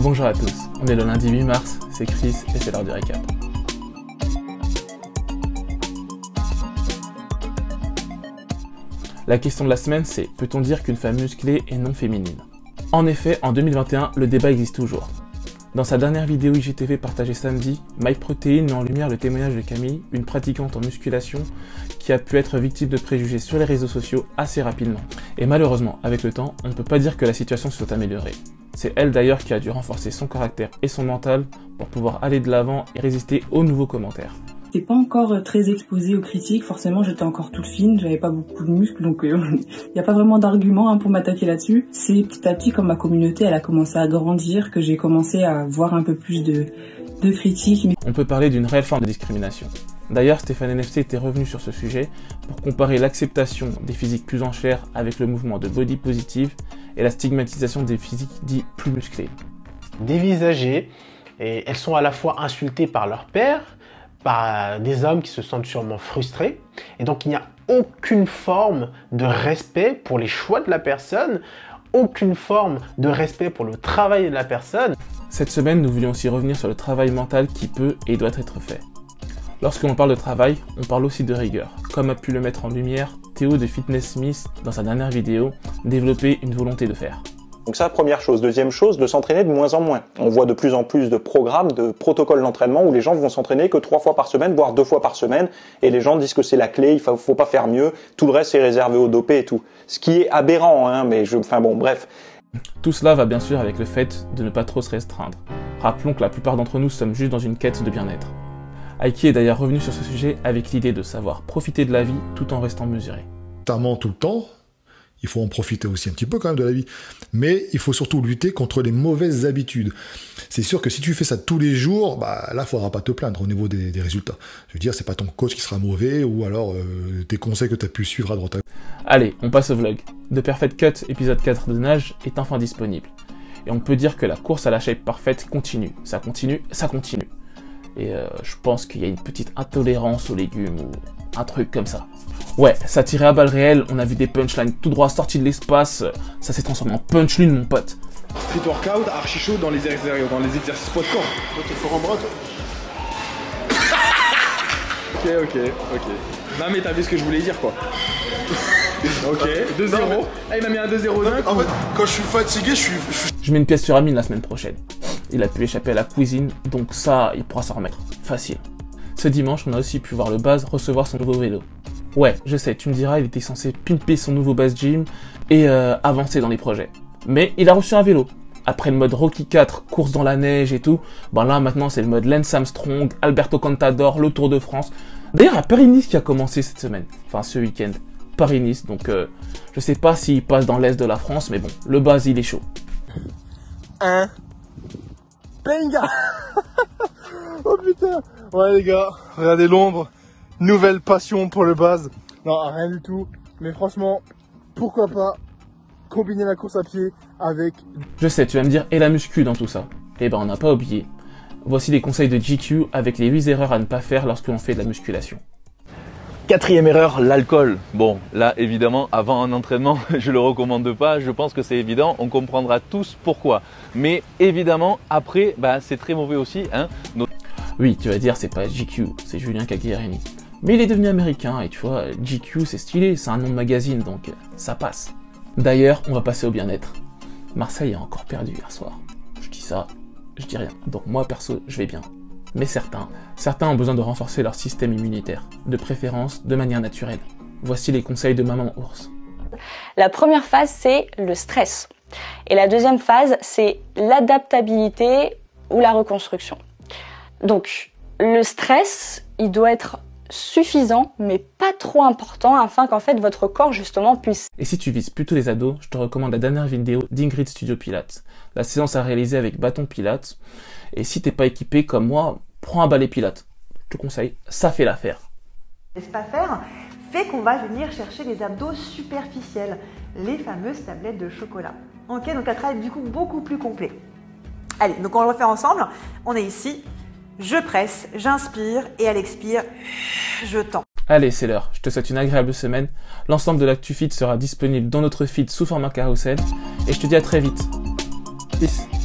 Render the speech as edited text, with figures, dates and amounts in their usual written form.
Bonjour à tous, on est le lundi 8 mars, c'est Chris et c'est l'heure du récap. La question de la semaine c'est, peut-on dire qu'une femme musclée est non féminine? En effet, en 2021, le débat existe toujours. Dans sa dernière vidéo IGTV partagée samedi, MyProtein met en lumière le témoignage de Camille, une pratiquante en musculation qui a pu être victime de préjugés sur les réseaux sociaux assez rapidement. Et malheureusement, avec le temps, on ne peut pas dire que la situation se soit améliorée. C'est elle d'ailleurs qui a dû renforcer son caractère et son mental pour pouvoir aller de l'avant et résister aux nouveaux commentaires. J'étais pas encore très exposée aux critiques, forcément j'étais encore toute fine, j'avais pas beaucoup de muscles, donc il n'y a pas vraiment d'argument pour m'attaquer là-dessus. C'est petit à petit, comme ma communauté elle a commencé à grandir, que j'ai commencé à voir un peu plus de critiques. On peut parler d'une réelle forme de discrimination. D'ailleurs, Stéphane NFC était revenu sur ce sujet pour comparer l'acceptation des physiques plus en chair avec le mouvement de body positive et la stigmatisation des physiques dits plus musclés. Dévisagées, et elles sont à la fois insultées par leur père, par des hommes qui se sentent sûrement frustrés, et donc il n'y a aucune forme de respect pour les choix de la personne, aucune forme de respect pour le travail de la personne. Cette semaine, nous voulions aussi revenir sur le travail mental qui peut et doit être fait. Lorsque l'on parle de travail, on parle aussi de rigueur, comme a pu le mettre en lumière Théo de Fitness Smith dans sa dernière vidéo, développer une volonté de faire. Donc ça, première chose. Deuxième chose, de s'entraîner de moins en moins. On voit de plus en plus de programmes, de protocoles d'entraînement où les gens vont s'entraîner que 3 fois par semaine, voire 2 fois par semaine, et les gens disent que c'est la clé, il faut pas faire mieux, tout le reste est réservé aux dopés et tout. Ce qui est aberrant, hein, mais bref. Tout cela va bien sûr avec le fait de ne pas trop se restreindre. Rappelons que la plupart d'entre nous sommes juste dans une quête de bien-être. Aiki est d'ailleurs revenu sur ce sujet avec l'idée de savoir profiter de la vie tout en restant mesuré. Notamment tout le temps, il faut en profiter aussi un petit peu quand même de la vie, mais il faut surtout lutter contre les mauvaises habitudes. C'est sûr que si tu fais ça tous les jours, là, il ne faudra pas te plaindre au niveau des résultats. Je veux dire, c'est pas ton coach qui sera mauvais, ou alors tes conseils que tu as pu suivre à droite à gauche. Allez, on passe au vlog. The Perfect Cut, épisode 4 de nage, est enfin disponible. Et on peut dire que la course à la shape parfaite continue. Ça continue, ça continue. Et je pense qu'il y a une petite intolérance aux légumes ou un truc comme ça. Ouais, ça tirait à balles réelles, on a vu des punchlines tout droit sortis de l'espace, ça s'est transformé en punchline mon pote. Street workout, archi chaud dans les exercices poids de corps. Toi t'es fort en bras toi. Ok. Non mais t'as vu ce que je voulais dire quoi. Ok, 2-0. Ah il m'a mis un 2-0. En fait, quand je suis fatigué, je suis... Je mets une pièce sur Amine la semaine prochaine. Il a pu échapper à la cuisine, donc ça, il pourra s'en remettre. Facile. Ce dimanche, on a aussi pu voir le Baz recevoir son nouveau vélo. Ouais, je sais, tu me diras, il était censé pimper son nouveau Baz Gym et avancer dans les projets. Mais il a reçu un vélo. Après le mode Rocky 4, course dans la neige et tout, là maintenant c'est le mode Lance Armstrong, Alberto Contador, le Tour de France. D'ailleurs, il y a Paris-Nice qui a commencé cette semaine, enfin ce week-end. Paris-Nice, donc je sais pas s'il passe dans l'est de la France, mais bon, le Baz il est chaud. Benga. Oh putain. Ouais les gars, regardez l'ombre. Nouvelle passion pour le Baz. Non, rien du tout. Mais franchement, pourquoi pas combiner la course à pied avec... Je sais, tu vas me dire, et la muscu dans tout ça? Eh ben on n'a pas oublié. Voici les conseils de GQ avec les 8 erreurs à ne pas faire lorsque l'on fait de la musculation. 4e erreur, l'alcool. Bon, là, évidemment, avant un entraînement, je le recommande pas. Je pense que c'est évident. On comprendra tous pourquoi. Mais évidemment, après, c'est très mauvais aussi. Hein. Oui, tu vas dire, c'est pas GQ, c'est Julien Caghiarini. Mais il est devenu américain et tu vois, GQ, c'est stylé, c'est un nom de magazine, donc ça passe. D'ailleurs, on va passer au bien-être. Marseille a encore perdu hier soir. Je dis ça, je dis rien. Donc moi, perso, je vais bien. Mais certains ont besoin de renforcer leur système immunitaire, de préférence de manière naturelle. Voici les conseils de Maman Ours. La première phase, c'est le stress. Et la deuxième phase, c'est l'adaptabilité ou la reconstruction. Donc, le stress, il doit être suffisant, mais pas trop important, afin qu'en fait votre corps justement puisse... Et si tu vises plutôt les ados, je te recommande la dernière vidéo d'Ingrid Studio Pilates. La séance à réaliser avec bâton Pilates. Et si t'es pas équipé comme moi, prends un balai Pilates. Je te conseille, ça fait l'affaire. Laisse pas faire fait qu'on va venir chercher les abdos superficiels, les fameuses tablettes de chocolat. Ok, donc un travail du coup beaucoup plus complet. Allez, donc on le refait ensemble. On est ici. Je presse, j'inspire et à l'expire, je tends. Allez, c'est l'heure. Je te souhaite une agréable semaine. L'ensemble de l'ActuFit sera disponible dans notre feed sous format carrousel. Et je te dis à très vite. Peace.